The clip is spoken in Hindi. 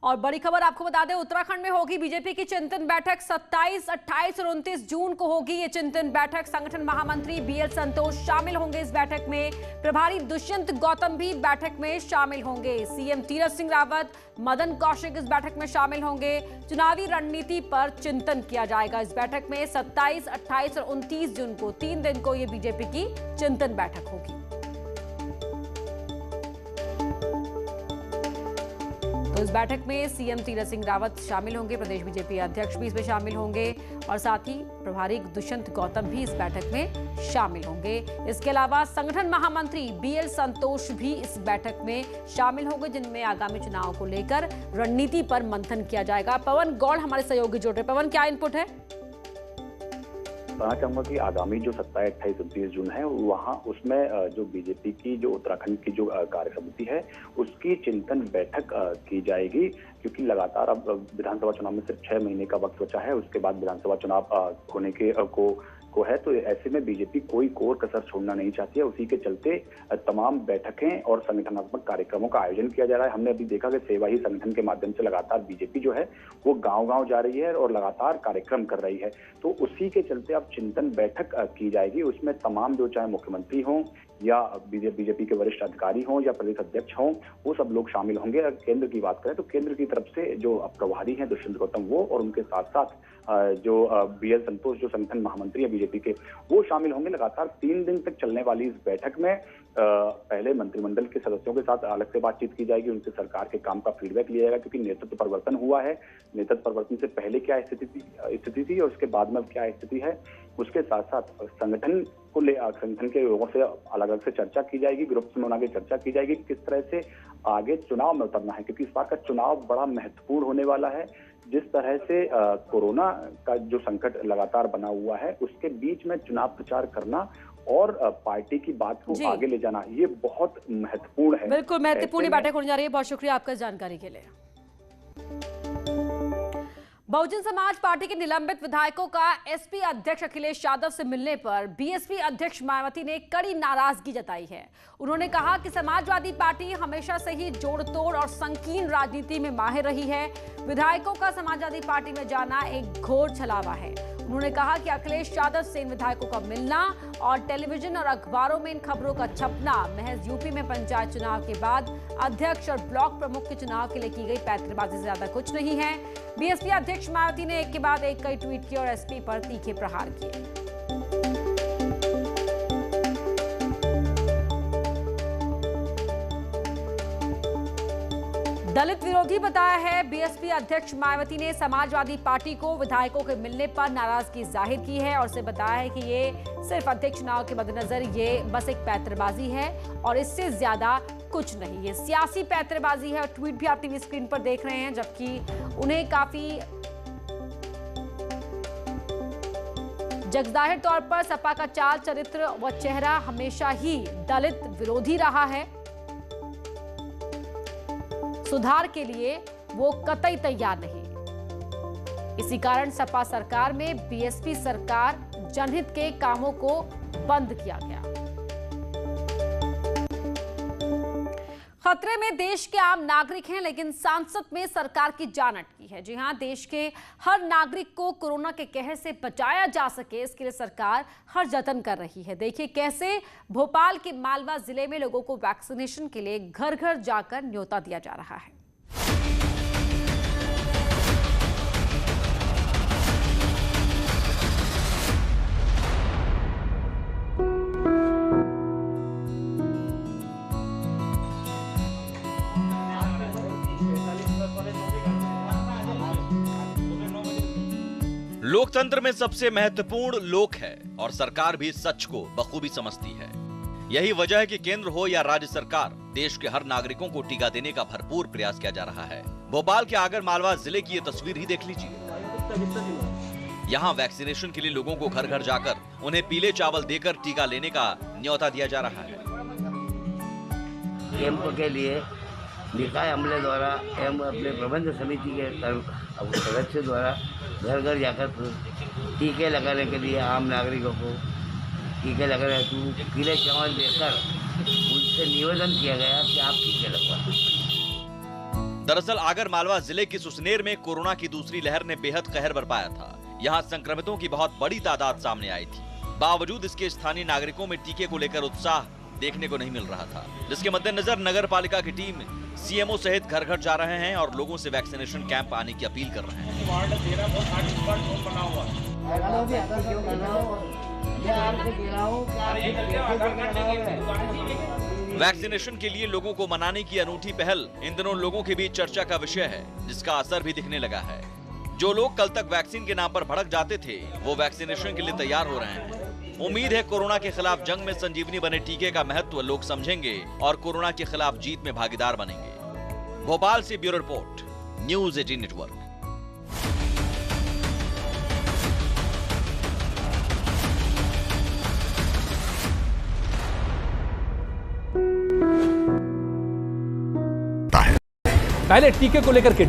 और बड़ी खबर आपको बता दें, उत्तराखंड में होगी बीजेपी की चिंतन बैठक। 27, 28 और 29 जून को होगी ये चिंतन बैठक। संगठन महामंत्री बीएल संतोष शामिल होंगे इस बैठक में। प्रभारी दुष्यंत गौतम भी बैठक में शामिल होंगे। सीएम तीरथ सिंह रावत, मदन कौशिक इस बैठक में शामिल होंगे। चुनावी रणनीति पर चिंतन किया जाएगा इस बैठक में। 27, 28 और 29 जून को 3 दिन को ये बीजेपी की चिंतन बैठक होगी। तो इस बैठक में सीएम तीरथ सिंह रावत शामिल होंगे, प्रदेश बीजेपी अध्यक्ष भी इसमें शामिल होंगे और साथ ही प्रभारी दुष्यंत गौतम भी इस बैठक में शामिल होंगे। इसके अलावा संगठन महामंत्री बीएल संतोष भी इस बैठक में शामिल होंगे, जिनमें आगामी चुनाव को लेकर रणनीति पर मंथन किया जाएगा। पवन गौड़ हमारे सहयोगी जुड़ रहे। पवन, क्या इनपुट है? बताना चाहूंगा कि आगामी जो 27, 28, 29 जून है वहां उसमें जो बीजेपी की जो उत्तराखंड की जो कार्य समिति है उसकी चिंतन बैठक की जाएगी, क्योंकि लगातार अब विधानसभा चुनाव में सिर्फ 6 महीने का वक्त बचा है। उसके बाद विधानसभा चुनाव होने के को है, तो ऐसे में बीजेपी कोई कोर कसर छोड़ना नहीं चाहती है। उसी के चलते तमाम बैठकें और संगठनात्मक कार्यक्रमों का आयोजन किया जा रहा है। हमने अभी देखा कि सेवा ही संगठन के माध्यम से लगातार बीजेपी जो है वो गांव-गांव जा रही है और लगातार कार्यक्रम कर रही है। तो उसी के चलते अब चिंतन बैठक की जाएगी। उसमें तमाम जो चाहे मुख्यमंत्री हों या बीजेपी के वरिष्ठ अधिकारी हों या प्रदेश अध्यक्ष हों, वो सब लोग शामिल होंगे। अगर केंद्र की बात करें तो केंद्र की तरफ से जो प्रभारी हैं दुष्यंत गौतम वो, और उनके साथ साथ जो बीएल संतोष जो संगठन महामंत्री है बीजेपी के, वो शामिल होंगे। लगातार 3 दिन तक चलने वाली इस बैठक में पहले मंत्रिमंडल के सदस्यों के साथ अलग से बातचीत की जाएगी, उनसे सरकार के काम का फीडबैक लिया जाएगा, क्योंकि नेतृत्व परिवर्तन हुआ है। नेतृत्व परिवर्तन से पहले क्या स्थिति थी और उसके बाद में क्या स्थिति है, उसके साथ साथ संगठन के लोगों से अलग अलग से चर्चा की जाएगी, ग्रुप्स में बना के चर्चा की जाएगी किस तरह से आगे चुनाव में उतरना है, क्योंकि इस बार का चुनाव बड़ा महत्वपूर्ण होने वाला है। जिस तरह से कोरोना का जो संकट लगातार बना हुआ है, उसके बीच में चुनाव प्रचार करना और पार्टी की बात को आगे ले जाना, ये बहुत महत्वपूर्ण है। बिल्कुल महत्वपूर्ण बैठक होने जा रही है। बहुत शुक्रिया आपका जानकारी के लिए। बहुजन समाज पार्टी के निलंबित विधायकों का एसपी अध्यक्ष अखिलेश यादव से मिलने पर बीएसपी अध्यक्ष मायावती ने कड़ी नाराजगी जताई है। उन्होंने कहा कि समाजवादी पार्टी हमेशा से ही जोड़-तोड़ और संकीर्ण राजनीति में माहिर रही है। विधायकों का समाजवादी पार्टी में जाना एक घोर छलावा है। उन्होंने कहा कि अखिलेश यादव से इन विधायकों का मिलना और टेलीविजन और अखबारों में इन खबरों का छपना महज यूपी में पंचायत चुनाव के बाद अध्यक्ष और ब्लॉक प्रमुख के चुनाव के लिए की गई पैंतरेबाजी से ज्यादा कुछ नहीं है। बीएसपी अध्यक्ष मायावती ने एक के बाद एक कई ट्वीट किए और एसपी पर तीखे प्रहार किए। दलित विरोधी बताया है बीएसपी अध्यक्ष मायावती ने। समाजवादी पार्टी को विधायकों के मिलने पर नाराजगी जाहिर की है और उसे बताया है कि ये सिर्फ अध्यक्ष चुनाव के मद्देनजर ये बस एक पैंतरेबाजी है और इससे ज्यादा कुछ नहीं। ये सियासी पैंतरेबाजी है। और ट्वीट भी आप टीवी स्क्रीन पर देख रहे हैं, जबकि उन्हें काफी जगजाहिर तौर पर सपा का चाल चरित्र व चेहरा हमेशा ही दलित विरोधी रहा है। सुधार के लिए वो कतई तैयार नहीं। इसी कारण सपा सरकार में बीएसपी सरकार जनहित के कामों को बंद किया गया। खतरे में देश के आम नागरिक हैं, लेकिन सांसद में सरकार की जान अटकी है। जी हां, देश के हर नागरिक को कोरोना के कहर से बचाया जा सके, इसके लिए सरकार हर जतन कर रही है। देखिए कैसे भोपाल के मालवा जिले में लोगों को वैक्सीनेशन के लिए घर घर जाकर न्योता दिया जा रहा है। लोकतंत्र में सबसे महत्वपूर्ण लोक है और सरकार भी सच को बखूबी समझती है। यही वजह है कि केंद्र हो या राज्य सरकार, देश के हर नागरिकों को टीका देने का भरपूर प्रयास किया जा रहा है। भोपाल के आगर मालवा जिले की ये तस्वीर ही देख लीजिए। यहाँ वैक्सीनेशन के लिए लोगों को घर घर जाकर उन्हें पीले चावल देकर टीका लेने का न्योता दिया जा रहा है। कैंप के लिए निकाय अमले द्वारा एवं अपने प्रबंध समिति के सदस्य द्वारा घर घर जाकर टीके लगाने के लिए आम नागरिकों को टीके लगाने हेतु पीले चावल देकर उनसे निवेदन किया गया कि आप टीके लगवाएं। दरअसल आगर मालवा जिले की सुसनेर में कोरोना की दूसरी लहर ने बेहद कहर बरपाया था। यहाँ संक्रमितों की बहुत बड़ी तादाद सामने आई थी। बावजूद इसके स्थानीय नागरिकों में टीके को लेकर उत्साह देखने को नहीं मिल रहा था, जिसके मद्देनजर नगर पालिका की टीम सीएमओ सहित घर घर जा रहे हैं और लोगों से वैक्सीनेशन कैंप आने की अपील कर रहे हैं। वैक्सीनेशन के लिए लोगों को मनाने की अनूठी पहल इन दिनों लोगों के बीच चर्चा का विषय है, जिसका असर भी दिखने लगा है। जो लोग कल तक वैक्सीन के नाम पर भड़क जाते थे, वो वैक्सीनेशन के लिए तैयार हो रहे हैं। उम्मीद है कोरोना के खिलाफ जंग में संजीवनी बने टीके का महत्व लोग समझेंगे और कोरोना के खिलाफ जीत में भागीदार बनेंगे। भोपाल से ब्यूरो रिपोर्ट, न्यूज़ 18 नेटवर्क। पहले टीके को लेकर के